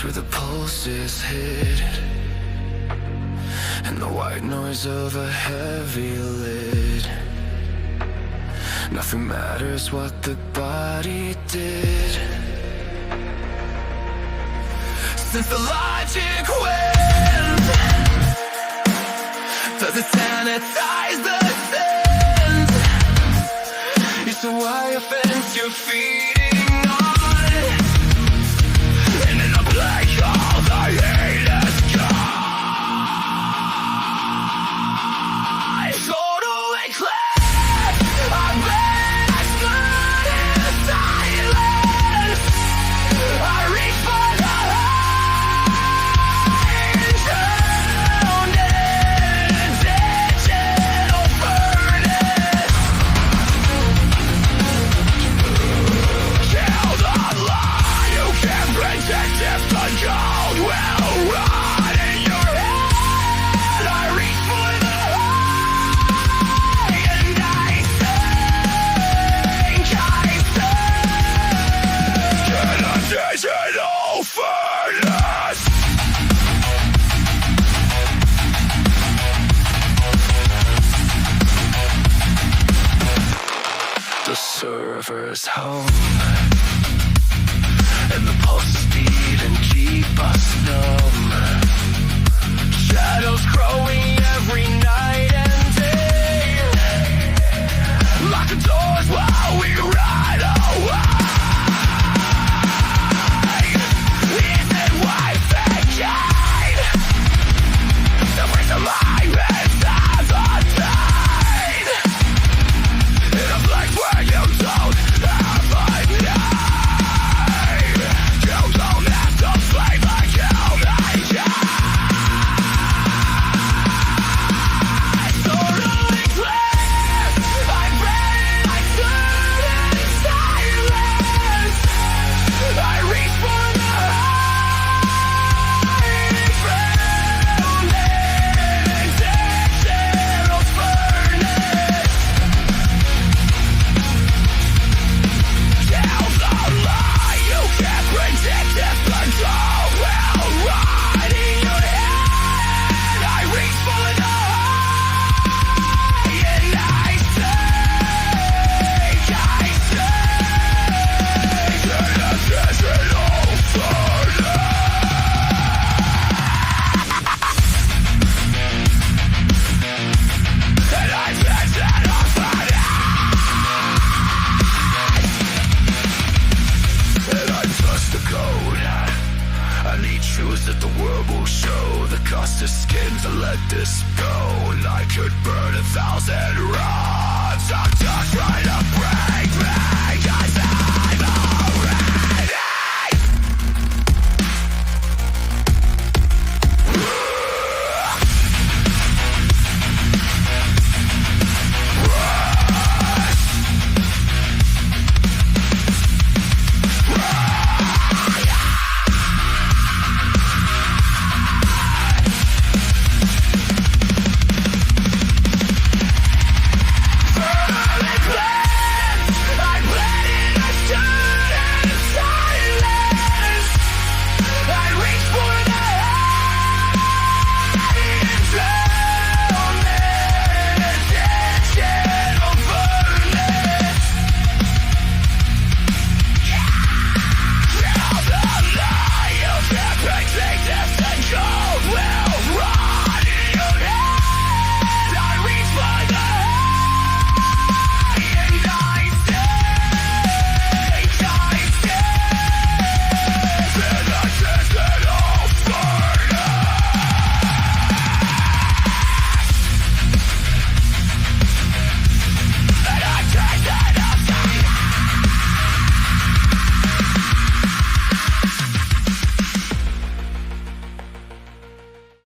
where the pulse is hid, and the white noise of a heavy lid. Nothing matters what the body did, since the logic wins. Does it sanitize the sins? It's a wire fence you're feeding on, and in a black hole the hate is gone. Total eclipse, I've been stood in silence. I reach for the light, drowned in digital furnace. Kill the lie you can't protect if the cold will run in your head. I reach for the high and I think in a digital furnace. The server's home, and the pulses beat and keep us numb. Shadows growing every night and day. Lock the doors while we